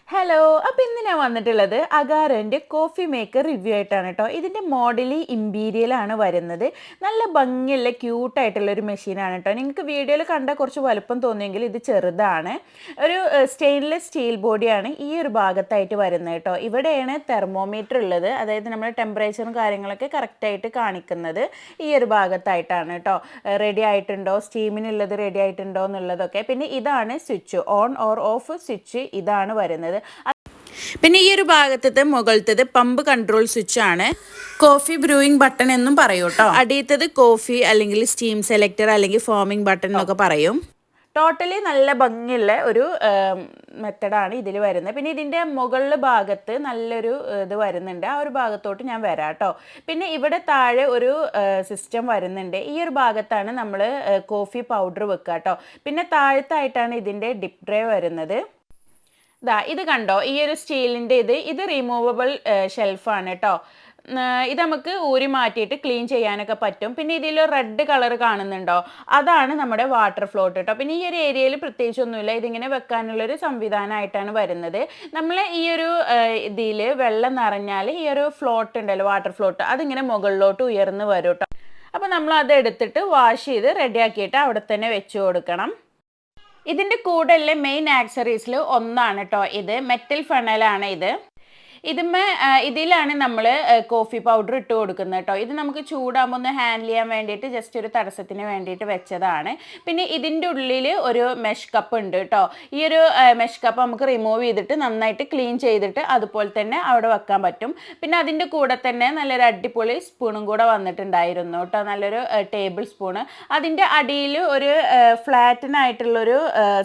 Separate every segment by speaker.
Speaker 1: Hello, അപ്പോൾ ഇന്ന് ഞാൻ വന്നിട്ടുള്ളത് അഗാരോൻ്റെ കോഫി മേക്കർ റിവ്യൂ ആയിട്ടാണ് കേട്ടോ. ഇതിൻ്റെ മോഡൽ ഇമ്പീരിയലാണ് വരുന്നത്. നല്ല ഭംഗിയുള്ള ക്യൂട്ടായിട്ടുള്ളൊരു മെഷീനാണ് കേട്ടോ. നിങ്ങൾക്ക് വീഡിയോയിൽ കണ്ടാൽ കുറച്ച് വലുപ്പം തോന്നിയെങ്കിൽ ഇത് ചെറുതാണ്. ഒരു സ്റ്റെയിൻലെസ് സ്റ്റീൽ ബോഡിയാണ് ഈ ഒരു ഭാഗത്തായിട്ട് വരുന്നത് കേട്ടോ. ഇവിടെയാണ് തെർമോമീറ്റർ ഉള്ളത്, അതായത് നമ്മുടെ ടെമ്പറേച്ചറും കാര്യങ്ങളൊക്കെ കറക്റ്റായിട്ട് കാണിക്കുന്നത് ഈ ഒരു ഭാഗത്തായിട്ടാണ് കേട്ടോ. റെഡി ആയിട്ടുണ്ടോ, സ്റ്റീമിനുള്ളത് റെഡി ആയിട്ടുണ്ടോ എന്നുള്ളതൊക്കെ. പിന്നെ ഇതാണ് switch, on or off switch ഇതാണ് വരുന്നത്. പിന്നെ ഈ ഒരു ഭാഗത്തത് മുകളിലത്തത് പമ്പ് കൺട്രോൾ സ്വിച്ച് ആണ്. കോഫി ബ്രൂയിങ് ബട്ടൺ എന്നും പറയും കേട്ടോ. അടിയത്തത് കോഫി അല്ലെങ്കിൽ സ്റ്റീം സെലക്ടർ അല്ലെങ്കിൽ ഫോമിംഗ് ബട്ടൺ എന്നൊക്കെ പറയും. ടോട്ടലി നല്ല ഭംഗിയുള്ള ഒരു മെത്തഡാണ് ഇതിൽ വരുന്നത്. പിന്നെ ഇതിൻ്റെ മുകളിൽ ഭാഗത്ത് നല്ലൊരു ഇത് വരുന്നുണ്ട്, ആ ഒരു ഭാഗത്തോട്ട് ഞാൻ വരാം കേട്ടോ. പിന്നെ ഇവിടെ താഴെ ഒരു സിസ്റ്റം വരുന്നുണ്ട്. ഈ ഒരു ഭാഗത്താണ് നമ്മൾ കോഫി പൗഡർ വെക്കുക കേട്ടോ. പിന്നെ താഴത്തായിട്ടാണ് ഇതിൻ്റെ ഡിപ്പ് ട്രേ വരുന്നത്. ഇത് കണ്ടോ, ഈ ഒരു സ്റ്റീലിൻ്റെ ഇത് റിമൂവബിൾ ഷെൽഫാണ് കേട്ടോ. ഇത് നമുക്ക് ഊരി മാറ്റിയിട്ട് ക്ലീൻ ചെയ്യാനൊക്കെ പറ്റും. പിന്നെ ഇതിൽ റെഡ് കളർ കാണുന്നുണ്ടോ, അതാണ് നമ്മുടെ വാട്ടർ ഫ്ലോട്ട് കേട്ടോ. പിന്നെ ഈ ഒരു ഏരിയയിൽ പ്രത്യേകിച്ചൊന്നുമില്ല, ഇതിങ്ങനെ വെക്കാനുള്ളൊരു സംവിധാനമായിട്ടാണ് വരുന്നത്. നമ്മൾ ഈ ഒരു ഇതിൽ വെള്ളം നിറഞ്ഞാൽ ഈ ഒരു ഫ്ലോട്ട് ഉണ്ടല്ലോ, വാട്ടർ ഫ്ലോട്ട്, അതിങ്ങനെ മുകളിലോട്ട് ഉയർന്ന് വരും കേട്ടോ. അപ്പോൾ നമ്മൾ അത് എടുത്തിട്ട് വാഷ് ചെയ്ത് റെഡിയാക്കിയിട്ട് അവിടെ തന്നെ വെച്ച് കൊടുക്കണം. ഇതിൻ്റെ കൂടെയുള്ള മെയിൻ ആക്സറീസിൽ ഒന്നാണ് കേട്ടോ ഇത്, മെറ്റൽ ഫണലാണ് ഇത്. ഇതിലാണ് നമ്മൾ കോഫി പൗഡർ ഇട്ട് കൊടുക്കുന്നത് കേട്ടോ. ഇത് നമുക്ക് ചൂടാകുമ്പോൾ ഒന്ന് ഹാൻഡിൽ ചെയ്യാൻ വേണ്ടിയിട്ട് ജസ്റ്റ് ഒരു തടസ്സത്തിന് വേണ്ടിയിട്ട് വെച്ചതാണ്. പിന്നെ ഇതിൻ്റെ ഉള്ളിൽ ഒരു മെഷ് കപ്പ് ഉണ്ട് കേട്ടോ. ഈ ഒരു മെഷ് കപ്പ് നമുക്ക് റിമൂവ് ചെയ്തിട്ട് നന്നായിട്ട് ക്ലീൻ ചെയ്തിട്ട് അതുപോലെ തന്നെ അവിടെ വെക്കാൻ പറ്റും. പിന്നെ അതിൻ്റെ കൂടെ തന്നെ നല്ലൊരു അടിപൊളി സ്പൂണും കൂടെ വന്നിട്ടുണ്ടായിരുന്നു കേട്ടോ, നല്ലൊരു ടേബിൾ സ്പൂണ്. അതിൻ്റെ അടിയിൽ ഒരു ഫ്ലാറ്റനായിട്ടുള്ളൊരു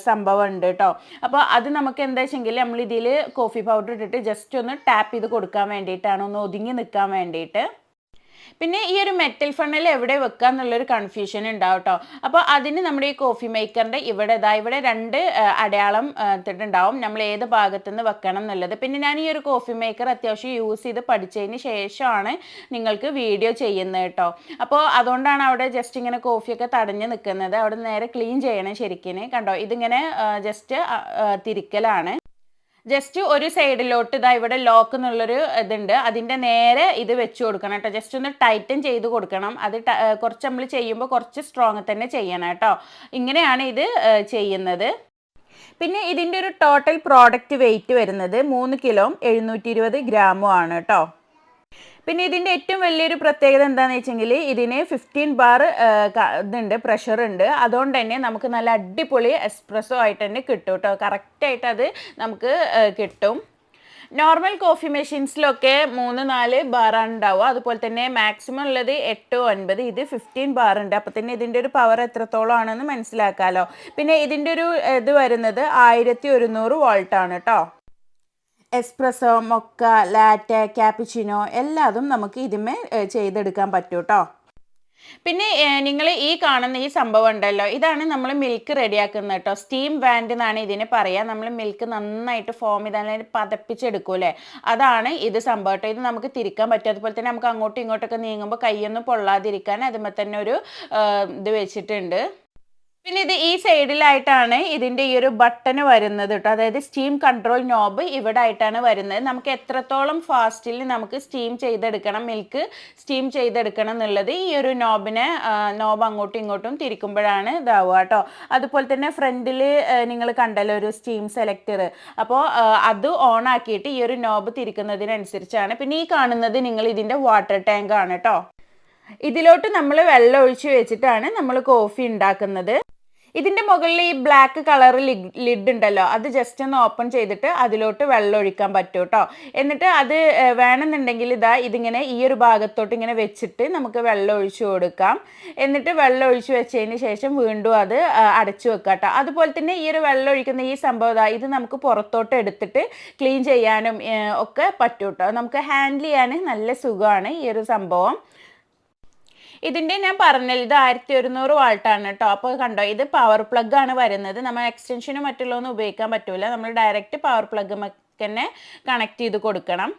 Speaker 1: സംഭവം ഉണ്ട് കേട്ടോ. അപ്പോൾ അത് നമുക്ക് എന്താ വെച്ചെങ്കിൽ നമ്മൾ ഇതിൽ കോഫി പൗഡർ ഇട്ടിട്ട് ജസ്റ്റ് ഒന്ന് ടാപ്പ് ചെയ്ത് കൊടുക്കാൻ വേണ്ടിയിട്ടാണ്, ഒന്ന് ഒതുങ്ങി നിൽക്കാൻ വേണ്ടിയിട്ട്. പിന്നെ ഈ ഒരു മെറ്റൽ ഫണൽ എവിടെ വെക്കുക എന്നുള്ളൊരു കൺഫ്യൂഷൻ ഉണ്ടാവും കേട്ടോ. അപ്പോൾ അതിന് നമ്മുടെ ഈ കോഫി മേക്കറിൻ്റെ ഇവിടെ രണ്ട് അടയാളം ഇട്ടിട്ടുണ്ടാവും, നമ്മൾ ഏത് ഭാഗത്തുനിന്ന് വെക്കണം എന്നുള്ളത്. പിന്നെ ഞാൻ ഈ ഒരു കോഫി മേക്കർ അത്യാവശ്യം യൂസ് ചെയ്ത് പഠിച്ചതിന് ശേഷമാണ് നിങ്ങൾക്ക് വീഡിയോ ചെയ്യുന്നത് കേട്ടോ. അപ്പോൾ അതുകൊണ്ടാണ് അവിടെ ജസ്റ്റ് ഇങ്ങനെ കോഫിയൊക്കെ തടഞ്ഞ് നിൽക്കുന്നത്. അവിടെ നേരെ ക്ലീൻ ചെയ്യണം ശരിക്കും. കണ്ടോ, ഇതിങ്ങനെ ജസ്റ്റ് തിരിക്കലാണ്. ജസ്റ്റ് ഒരു സൈഡിലോട്ട് ഇവിടെ ലോക്ക് എന്നുള്ളൊരു ഇതുണ്ട്, അതിൻ്റെ നേരെ ഇത് വെച്ച് കൊടുക്കണം കേട്ടോ. ജസ്റ്റ് ഒന്ന് ടൈറ്റൻ ചെയ്ത് കൊടുക്കണം. അത് കുറച്ച് നമ്മൾ ചെയ്യുമ്പോൾ കുറച്ച് സ്ട്രോങ് തന്നെ ചെയ്യണം കേട്ടോ. ഇങ്ങനെയാണ് ഇത് ചെയ്യുന്നത്. പിന്നെ ഇതിൻ്റെ ഒരു ടോട്ടൽ പ്രോഡക്റ്റ് വെയിറ്റ് വരുന്നത് 3 കിലോ 720 ഗ്രാമും ആണ് കേട്ടോ. പിന്നെ ഇതിൻ്റെ ഏറ്റവും വലിയൊരു പ്രത്യേകത എന്താണെന്ന് വെച്ചെങ്കിൽ ഇതിന് 15 ബാർ ഇതുണ്ട്, പ്രഷർ ഉണ്ട്. അതുകൊണ്ട് തന്നെ നമുക്ക് നല്ല അടിപൊളി എസ്പ്രസ്സോ ആയിട്ട് തന്നെ കിട്ടും കേട്ടോ. കറക്റ്റായിട്ട് അത് നമുക്ക് കിട്ടും. നോർമൽ കോഫി മെഷീൻസിലൊക്കെ 3-4 ബാറാണ് ഉണ്ടാവുക. അതുപോലെ തന്നെ മാക്സിമം ഉള്ളത് 8-9, ഇത് 15 ബാറുണ്ട്. അപ്പോൾ തന്നെ ഇതിൻ്റെ ഒരു പവർ എത്രത്തോളം ആണെന്ന് മനസ്സിലാക്കാമല്ലോ. പിന്നെ ഇതിൻ്റെ ഒരു ഇത് വരുന്നത് 1100 വോൾട്ടാണ് കേട്ടോ. എസ്പ്രസ്സോ, മൊക്ക, ലാറ്റെ, ക്യാpuchino എല്ലാതും നമുക്ക് ഇതിന്മേ ചെയ്തെടുക്കാൻ പറ്റും കേട്ടോ. പിന്നെ നിങ്ങൾ ഈ കാണുന്ന ഈ സംഭവം ഉണ്ടല്ലോ, ഇതാണ് നമ്മൾ മിൽക്ക് റെഡിയാക്കുന്നത് കേട്ടോ. സ്റ്റീം വാൻഡ് എന്നാണ് ഇതിന് പറയുക. നമ്മൾ മിൽക്ക് നന്നായിട്ട് ഫോം ചെയ്താൽ പതപ്പിച്ചെടുക്കൂലേ, അതാണ് ഇത് സംഭവം കേട്ടോ. ഇത് നമുക്ക് തിരിക്കാൻ പറ്റും. അതുപോലെ തന്നെ നമുക്ക് അങ്ങോട്ടും ഇങ്ങോട്ടൊക്കെ നീങ്ങുമ്പോൾ കൈയൊന്നും പൊള്ളാതിരിക്കാൻ അതുമ്പോൾ തന്നെ ഒരു ഇത് വെച്ചിട്ടുണ്ട്. പിന്നെ ഇത് ഈ സൈഡിലായിട്ടാണ് ഇതിൻ്റെ ഈ ഒരു ബട്ടണ് വരുന്നത് കേട്ടോ. അതായത് സ്റ്റീം കൺട്രോൾ നോബ് ഇവിടെ ആയിട്ടാണ് വരുന്നത്. നമുക്ക് എത്രത്തോളം ഫാസ്റ്റിൽ നമുക്ക് സ്റ്റീം ചെയ്തെടുക്കണം, മിൽക്ക് സ്റ്റീം ചെയ്തെടുക്കണം എന്നുള്ളത് ഈ ഒരു നോബ് അങ്ങോട്ടും ഇങ്ങോട്ടും തിരിക്കുമ്പോഴാണ് ഇതാവുക കേട്ടോ. അതുപോലെ തന്നെ ഫ്രണ്ടിൽ നിങ്ങൾ കണ്ടല്ലോ ഒരു സ്റ്റീം സെലക്ടർ, അപ്പോൾ അത് ഓൺ ആക്കിയിട്ട് ഈ ഒരു നോബ് തിരിക്കുന്നതിനനുസരിച്ചാണ്. പിന്നെ ഈ കാണുന്നത് നിങ്ങൾ ഇതിൻ്റെ വാട്ടർ ടാങ്ക് ആണ് കേട്ടോ. ഇതിലോട്ട് നമ്മൾ വെള്ളം ഒഴിച്ച് വെച്ചിട്ടാണ് നമ്മൾ കോഫി ഉണ്ടാക്കുന്നത്. ഇതിൻ്റെ മുകളിൽ ഈ ബ്ലാക്ക് കളർ ലിഡ് ഉണ്ടല്ലോ, അത് ജസ്റ്റ് ഒന്ന് ഓപ്പൺ ചെയ്തിട്ട് അതിലോട്ട് വെള്ളം ഒഴിക്കാൻ പറ്റും കേട്ടോ. എന്നിട്ട് അത് വേണമെന്നുണ്ടെങ്കിൽ ഇതിങ്ങനെ ഈ ഒരു ഭാഗത്തോട്ട് ഇങ്ങനെ വെച്ചിട്ട് നമുക്ക് വെള്ളം ഒഴിച്ചു കൊടുക്കാം. എന്നിട്ട് വെള്ളം ഒഴിച്ച് വെച്ചതിന് ശേഷം വീണ്ടും അത് അടച്ചു വെക്കാം കേട്ടോ. അതുപോലെ തന്നെ ഈ ഒരു വെള്ളം ഒഴിക്കുന്ന ഈ സംഭവം ഇത് നമുക്ക് പുറത്തോട്ട് എടുത്തിട്ട് ക്ലീൻ ചെയ്യാനും ഒക്കെ പറ്റും കേട്ടോ. നമുക്ക് ഹാൻഡിൽ ചെയ്യാൻ നല്ല സുഖമാണ് ഈ ഒരു സംഭവം. ഇതിൻ്റെ ഞാൻ പറഞ്ഞില്ല, ഇത് 1100 വാൾട്ടാണ് കേട്ടോ. അപ്പോൾ കണ്ടോ, ഇത് പവർ പ്ലഗ് ആണ് വരുന്നത്. നമ്മൾ എക്സ്റ്റൻഷനും മറ്റുള്ളതൊന്നും ഉപയോഗിക്കാൻ പറ്റില്ല, നമ്മൾ ഡയറക്റ്റ് പവർ പ്ലഗ് തന്നെ കണക്ട് ചെയ്ത് കൊടുക്കണം.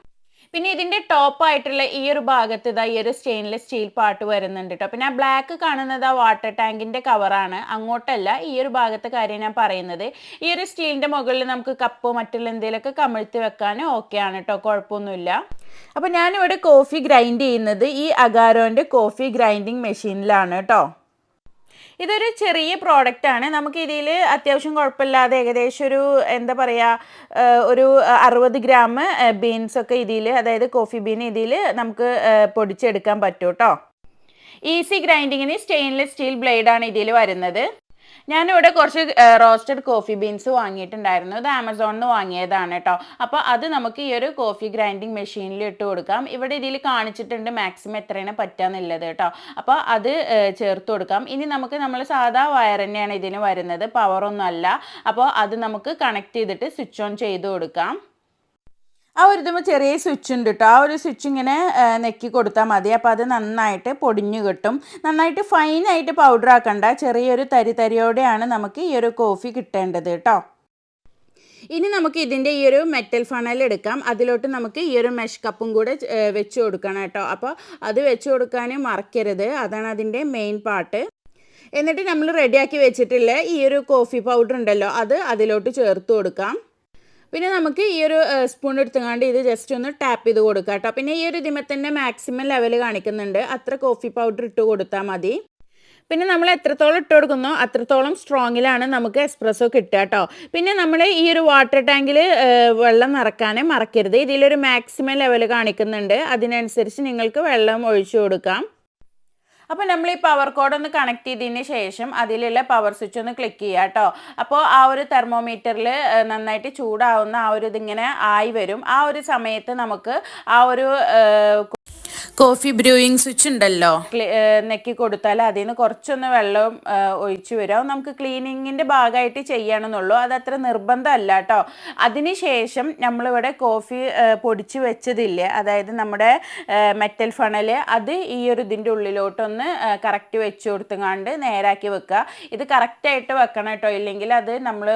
Speaker 1: പിന്നെ ഇതിൻ്റെ ടോപ്പായിട്ടുള്ള ഈ ഒരു ഭാഗത്ത് ഇതാ ഈ ഒരു സ്റ്റെയിൻലെസ് സ്റ്റീൽ പാർട്ട് വരുന്നുണ്ട് കേട്ടോ. പിന്നെ ആ ബ്ലാക്ക് കാണുന്നത് ആ വാട്ടർ ടാങ്കിൻ്റെ കവറാണ്, അങ്ങോട്ടല്ല, ഈ ഒരു ഭാഗത്തെ കാര്യം ഞാൻ പറയുന്നത്. ഈ ഒരു സ്റ്റീലിൻ്റെ മുകളിൽ നമുക്ക് കപ്പോ മറ്റുള്ള എന്തെങ്കിലുമൊക്കെ കമിഴ്ത്തി വെക്കാനും ഓക്കെ ആണ് കേട്ടോ, കുഴപ്പമൊന്നുമില്ല. അപ്പോൾ ഞാനിവിടെ കോഫി ഗ്രൈൻഡ് ചെയ്യുന്നത് ഈ അഗാരോൻ്റെ കോഫി ഗ്രൈൻഡിങ് മെഷീനിലാണ് കേട്ടോ. ഇതൊരു ചെറിയ പ്രോഡക്റ്റാണ്. നമുക്ക് ഇതിൽ അത്യാവശ്യം കുഴപ്പമില്ലാതെ ഏകദേശം ഒരു എന്താ പറയുക ഒരു 60 ഗ്രാം ബീൻസൊക്കെ ഇതിൽ, അതായത് കോഫി ബീൻ ഇതിൽ നമുക്ക് പൊടിച്ചെടുക്കാൻ പറ്റും കേട്ടോ. ഈസി ഗ്രൈൻഡിങ്ങിന് സ്റ്റെയിൻലെസ് സ്റ്റീൽ ബ്ലേഡാണ് ഇതിൽ വരുന്നത്. ഞാനിവിടെ കുറച്ച് റോസ്റ്റഡ് കോഫി ബീൻസ് വാങ്ങിയിട്ടുണ്ടായിരുന്നു. ഇത് ആമസോണിൽ നിന്ന് വാങ്ങിയതാണ് കേട്ടോ. അപ്പോൾ അത് നമുക്ക് ഈ ഒരു കോഫി ഗ്രൈൻഡിങ് മെഷീനിൽ ഇട്ട് കൊടുക്കാം. ഇവിടെ ഇതിൽ കാണിച്ചിട്ടുണ്ട് മാക്സിമം എത്രയാണ് പറ്റാന്നുള്ളത് കേട്ടോ. അപ്പോൾ അത് ചേർത്ത് കൊടുക്കാം. ഇനി നമുക്ക് നമ്മൾ സാധാ വയർ തന്നെയാണ് ഇതിന് വരുന്നത്, പവറൊന്നും അല്ല. അപ്പോൾ അത് നമുക്ക് കണക്ട് ചെയ്തിട്ട് സ്വിച്ച് ഓൺ ചെയ്ത് കൊടുക്കാം. ആ ഒരു ഇതുമ്പോൾ ചെറിയ സ്വിച്ച് ഉണ്ട് കേട്ടോ. ആ ഒരു സ്വിച്ച് ഇങ്ങനെ നെക്കി കൊടുത്താൽ മതി. അപ്പോൾ അത് നന്നായിട്ട് പൊടിഞ്ഞു കിട്ടും. നന്നായിട്ട് ഫൈനായിട്ട് പൗഡർ ആക്കണ്ട, ചെറിയൊരു തരിയോടെയാണ് നമുക്ക് ഈ ഒരു കോഫി കിട്ടേണ്ടത് കേട്ടോ. ഇനി നമുക്ക് ഇതിൻ്റെ ഈ ഒരു മെറ്റൽ ഫണൽ എടുക്കാം. അതിലോട്ട് നമുക്ക് ഈ ഒരു മെഷ് കപ്പും കൂടെ വെച്ച് കൊടുക്കണം കേട്ടോ. അപ്പോൾ അത് വെച്ച് കൊടുക്കാൻ മറക്കരുത്, അതാണ് അതിൻ്റെ മെയിൻ പാർട്ട്. എന്നിട്ട് നമ്മൾ റെഡിയാക്കി വെച്ചിട്ടുള്ള ഈ ഒരു കോഫി പൗഡർ ഉണ്ടല്ലോ, അത് അതിലോട്ട് ചേർത്ത് കൊടുക്കാം. പിന്നെ നമുക്ക് ഈ ഒരു സ്പൂൺ എടുത്തുകൊണ്ട് ഇത് ജസ്റ്റ് ഒന്ന് ടാപ്പ് ചെയ്ത് കൊടുക്കാം കേട്ടോ. പിന്നെ ഈ ഒരു ഇതിമേ തന്നെ മാക്സിമം ലെവൽ കാണിക്കുന്നുണ്ട്, അത്ര കോഫി പൗഡർ ഇട്ട് കൊടുത്താൽ മതി. പിന്നെ നമ്മൾ എത്രത്തോളം ഇട്ട് കൊടുക്കുന്നോ അത്രത്തോളം സ്ട്രോങ്ങിലാണ് നമുക്ക് എസ്പ്രസോ കിട്ടുക കേട്ടോ. പിന്നെ നമ്മൾ ഈ ഒരു വാട്ടർ ടാങ്കിൽ വെള്ളം നിറക്കാനേ മറക്കരുത്. ഇതിലൊരു മാക്സിമം ലെവൽ കാണിക്കുന്നുണ്ട്, അതിനനുസരിച്ച് നിങ്ങൾക്ക് വെള്ളം ഒഴിച്ചു കൊടുക്കാം. അപ്പോൾ നമ്മൾ ഈ പവർ കോഡ് ഒന്ന് കണക്ട് ചെയ്തതിന് ശേഷം അതിലുള്ള പവർ സ്വിച്ച് ഒന്ന് ക്ലിക്ക് ചെയ്യുക കേട്ടോ. അപ്പോൾ ആ ഒരു തെർമോമീറ്ററിൽ നന്നായിട്ട് ചൂടാവുന്ന ആ ഒരു ഇതിങ്ങനെ ആയി വരും. ആ ഒരു സമയത്ത് നമുക്ക് ആ ഒരു കോഫി ബ്രൂയിങ് സ്വിച്ച് ഉണ്ടല്ലോ, നെക്കി കൊടുത്താൽ അതിൽ നിന്ന് കുറച്ചൊന്ന് വെള്ളം ഒഴിച്ചു വരും. അത് നമുക്ക് ക്ലീനിങ്ങിൻ്റെ ഭാഗമായിട്ട് ചെയ്യണമെന്നുള്ളൂ, അതത്ര നിർബന്ധമല്ല കേട്ടോ. അതിനുശേഷം നമ്മളിവിടെ കോഫി പൊടിച്ച് വെച്ചതില്ലേ, അതായത് നമ്മുടെ മെറ്റൽ ഫണൽ, അത് ഈ ഒരു ഇതിൻ്റെ ഉള്ളിലോട്ടൊന്ന് കറക്റ്റ് വെച്ച് കൊടുത്തുകൊണ്ട് നേരാക്കി വെക്കുക. ഇത് കറക്റ്റായിട്ട് വെക്കണം കേട്ടോ, ഇല്ലെങ്കിൽ അത് നമ്മൾ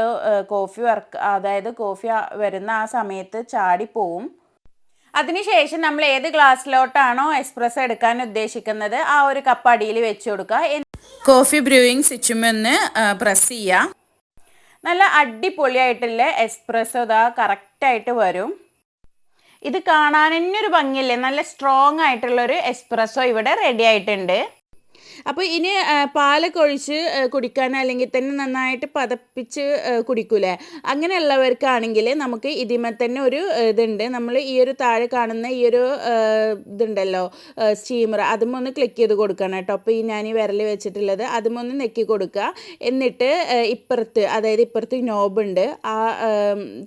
Speaker 1: കോഫി അതായത് കോഫി വരുന്ന ആ സമയത്ത് ചാടിപ്പോവും. അതിനുശേഷം നമ്മൾ ഏത് ഗ്ലാസ്സിലോട്ടാണോ എസ്പ്രസ്സോ എടുക്കാൻ ഉദ്ദേശിക്കുന്നത് ആ ഒരു കപ്പ് അടിയിൽ വെച്ച് കൊടുക്കുക. കോഫി ബ്രൂയിങ് സ്വിച്ചുമെന്ന് പ്രസ് ചെയ്യുക. നല്ല അടിപൊളിയായിട്ടുള്ള എസ്പ്രസ്സോ ഇതാ കറക്റ്റായിട്ട് വരും. ഇത് കാണാൻ തന്നെ ഒരു ഭംഗിയില്ലേ, നല്ല സ്ട്രോങ് ആയിട്ടുള്ളൊരു എസ്പ്രസ്സോ ഇവിടെ റെഡി ആയിട്ടുണ്ട്. അപ്പോൾ ഇനി പാലൊക്കെ ഒഴിച്ച് കുടിക്കാൻ, അല്ലെങ്കിൽ തന്നെ നന്നായിട്ട് പതപ്പിച്ച് കുടിക്കൂലേ, അങ്ങനെയുള്ളവർക്കാണെങ്കിൽ നമുക്ക് ഇതിമേ തന്നെ ഒരു ഇതുണ്ട്. നമ്മൾ ഈ ഒരു താഴെ കാണുന്ന ഈ ഒരു ഇതുണ്ടല്ലോ സ്റ്റീമർ, അതുമൊന്ന് ക്ലിക്ക് ചെയ്ത് കൊടുക്കണം കേട്ടോ. അപ്പോൾ ഞാൻ ഈ വിരൽ വെച്ചിട്ടുള്ളത് അതുമൊന്ന് നെക്കി കൊടുക്കുക. എന്നിട്ട് അതായത് ഇപ്പുറത്ത് നോബുണ്ട്, ആ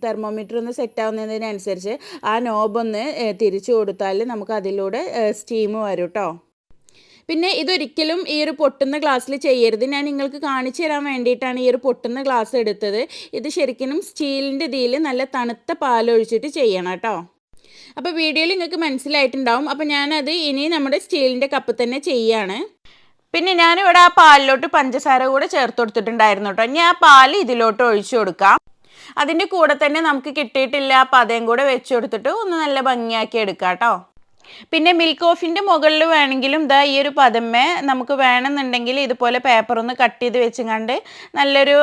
Speaker 1: തെർമോമീറ്റർ ഒന്ന് സെറ്റ് ആവുന്നതിനനുസരിച്ച് ആ നോബൊന്ന് തിരിച്ചു കൊടുത്താൽ നമുക്ക് അതിലൂടെ സ്റ്റീം വരും കേട്ടോ. പിന്നെ ഇതൊരിക്കലും ഈ ഒരു പൊട്ടുന്ന ഗ്ലാസ്സിൽ ചെയ്യരുത്. ഞാൻ നിങ്ങൾക്ക് കാണിച്ചു തരാൻ വേണ്ടിയിട്ടാണ് ഈ ഒരു പൊട്ടുന്ന ഗ്ലാസ് എടുത്തത്. ഇത് ശരിക്കും സ്റ്റീലിൻ്റെ ഇതിൽ നല്ല തണുത്ത പാലൊഴിച്ചിട്ട് ചെയ്യണം കേട്ടോ. അപ്പോൾ വീഡിയോയിൽ നിങ്ങൾക്ക് മനസ്സിലായിട്ടുണ്ടാവും. അപ്പോൾ ഞാനത് ഇനി നമ്മുടെ സ്റ്റീലിൻ്റെ കപ്പ് തന്നെ ചെയ്യാണ്. പിന്നെ ഞാനിവിടെ ആ പാലിലോട്ട് പഞ്ചസാര കൂടെ ചേർത്ത് കൊടുത്തിട്ടുണ്ടായിരുന്നു കേട്ടോ. ഇനി ആ പാൽ ഇതിലോട്ട് ഒഴിച്ചു കൊടുക്കാം. അതിൻ്റെ കൂടെ തന്നെ നമുക്ക് കിട്ടിയിട്ടില്ല അപ്പോൾ അതേം കൂടെ വെച്ച് കൊടുത്തിട്ട് ഒന്ന് നല്ല ഭംഗിയാക്കി എടുക്കാം കേട്ടോ. പിന്നെ മിൽക്ക് കോഫിൻ്റെ മുകളിൽ വേണമെങ്കിലും ഇതാ ഈ ഒരു പദമേ നമുക്ക് വേണമെന്നുണ്ടെങ്കിൽ ഇതുപോലെ പേപ്പർ ഒന്ന് കട്ട് ചെയ്ത് വെച്ചുകൊണ്ട് നല്ലൊരു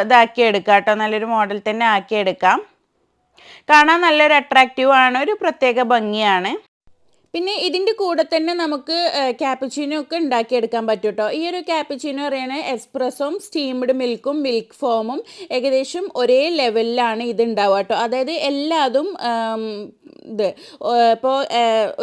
Speaker 1: ഇതാക്കി എടുക്കാം കേട്ടോ. നല്ലൊരു മോഡൽ തന്നെ ആക്കിയെടുക്കാം. കാണാൻ നല്ലൊരു അട്രാക്റ്റീവ് ആണ്, ഒരു പ്രത്യേക ഭംഗിയാണ്. പിന്നെ ഇതിൻ്റെ കൂടെ തന്നെ നമുക്ക് ക്യാപ്പുച്ചീനോ ഒക്കെ ഉണ്ടാക്കിയെടുക്കാൻ പറ്റും കേട്ടോ. ഈ ഒരു ക്യാപ്പുച്ചീനോ പറയുന്നത് എസ്പ്രസ്സോയും സ്റ്റീംഡ് മിൽക്കും മിൽക്ക് ഫോമും ഏകദേശം ഒരേ ലെവലിലാണ് ഇത് ഉണ്ടാവുക കേട്ടോ. അതായത് എല്ലാതും ഇത് ഇപ്പോൾ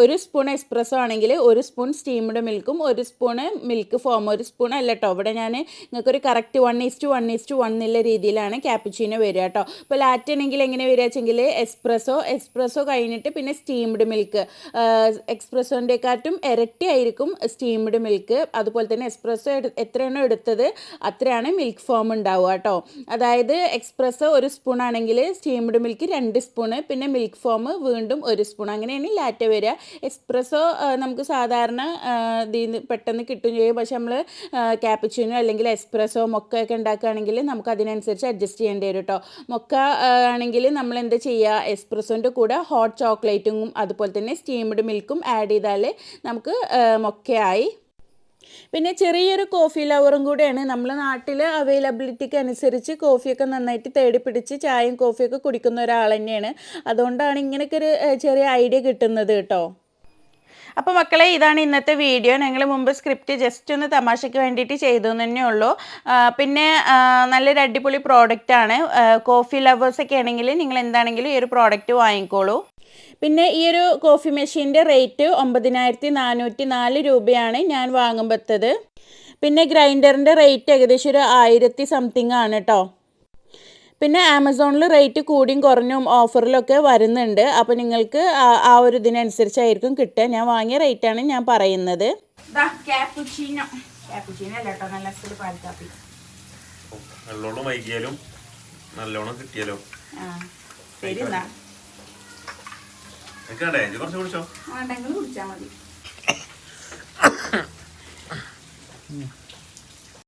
Speaker 1: ഒരു സ്പൂൺ എസ്പ്രസ്സോ ആണെങ്കിൽ ഒരു സ്പൂൺ സ്റ്റീംഡ് മിൽക്കും ഒരു സ്പൂണ് മിൽക്ക് ഫോം, ഒരു സ്പൂൺ അല്ല കേട്ടോ. ഇവിടെ ഞാൻ നിങ്ങൾക്കൊരു കറക്റ്റ് 1:1:1 എന്നുള്ള രീതിയിലാണ് ക്യാപ്പുച്ചീനോ വരിക കേട്ടോ. ഇപ്പോൾ ലാറ്റ് ആണെങ്കിൽ എങ്ങനെ വരിക വെച്ചെങ്കിൽ എസ്പ്രസ്സോ കഴിഞ്ഞിട്ട് പിന്നെ സ്റ്റീംഡ് മിൽക്ക്, എക്സ്പ്രസ്സോൻ്റെക്കാട്ടും ഇരട്ടി ആയിരിക്കും സ്റ്റീംഡ് മിൽക്ക്. അതുപോലെ തന്നെ എക്സ്പ്രസ്സോ എത്രയാണോ എടുത്തത് അത്രയാണ് മിൽക്ക് ഫോം ഉണ്ടാവുക കേട്ടോ. അതായത് എക്സ്പ്രസ്സോ 1 സ്പൂൺ ആണെങ്കിൽ സ്റ്റീംഡ് മിൽക്ക് 2 സ്പൂണ്, പിന്നെ മിൽക്ക് ഫോം വീണ്ടും പാലും 1 സ്പൂൺ, അങ്ങനെയാണ് ലാറ്റ വരിക. എസ്പ്രസ്സോ നമുക്ക് സാധാരണ പെട്ടെന്ന് കിട്ടും ചെയ്യും. പക്ഷെ നമ്മൾ ക്യാപ്പുച്ചിനോ അല്ലെങ്കിൽ എസ്പ്രസ്സോ മൊക്കയൊക്കെ ഉണ്ടാക്കുകയാണെങ്കിൽ നമുക്ക് അതിനനുസരിച്ച് അഡ്ജസ്റ്റ് ചെയ്യേണ്ടി വരും കേട്ടോ. മൊക്ക ആണെങ്കിൽ നമ്മൾ എന്താ ചെയ്യുക, എസ്പ്രസ്സോൻ്റെ കൂടെ ഹോട്ട് ചോക്ലേറ്റും അതുപോലെ തന്നെ സ്റ്റീംഡ് മിൽക്കും ആഡ് ചെയ്താൽ നമുക്ക് മൊക്കയായി. പിന്നെ ചെറിയൊരു കോഫി ലവറും കൂടെയാണ്. നമ്മൾ നാട്ടിൽ അവൈലബിലിറ്റിക്ക് അനുസരിച്ച് കോഫിയൊക്കെ നന്നായിട്ട് തേടി പിടിച്ച് ചായയും കോഫിയൊക്കെ കുടിക്കുന്ന ഒരാൾ തന്നെയാണ്. അതുകൊണ്ടാണ് ഇങ്ങനെയൊക്കെ ഒരു ചെറിയ ഐഡിയ കിട്ടുന്നത് കേട്ടോ. അപ്പോൾ മക്കളെ, ഇതാണ് ഇന്നത്തെ വീഡിയോ. ഞങ്ങൾ മുമ്പ് സ്ക്രിപ്റ്റ് ജസ്റ്റ് ഒന്ന് തമാശയ്ക്ക് വേണ്ടിയിട്ട് ചെയ്തു തന്നെ ഉള്ളൂ. പിന്നെ നല്ലൊരു അടിപൊളി പ്രോഡക്റ്റാണ്. കോഫി ലവേഴ്സൊക്കെ ആണെങ്കിൽ നിങ്ങൾ എന്താണെങ്കിലും ഈ ഒരു പ്രോഡക്റ്റ് വാങ്ങിക്കോളൂ. പിന്നെ ഈ ഒരു കോഫി മെഷീൻ്റെ റേറ്റ് 9404 രൂപയാണ് ഞാൻ വാങ്ങുമ്പോഴത്തത്. പിന്നെ ഗ്രൈൻഡറിൻ്റെ റേറ്റ് ഏകദേശം ഒരു 1000 സംതിങ് ആണ് കേട്ടോ. പിന്നെ ആമസോണിൽ റേറ്റ് കൂടിയും കുറഞ്ഞും ഓഫറിലൊക്കെ വരുന്നുണ്ട്. അപ്പോൾ നിങ്ങൾക്ക് ആ ഒരു ഇതിനനുസരിച്ചായിരിക്കും കിട്ടുക. ഞാൻ വാങ്ങിയ റേറ്റാണ് ഞാൻ പറയുന്നത്. ക്യാപ്പുച്ചിനോ അല്ല കേട്ടോ, നല്ല പാൽ കാപ്പി.
Speaker 2: നല്ലോണം വൈകിയാലും നല്ലോണം കിട്ടിയാലോ.
Speaker 1: ശരി, എന്നാ
Speaker 2: കുറച്ച് കുടിച്ചോ.
Speaker 1: വേണ്ടെങ്കിൽ കുടിച്ചാൽ മതി.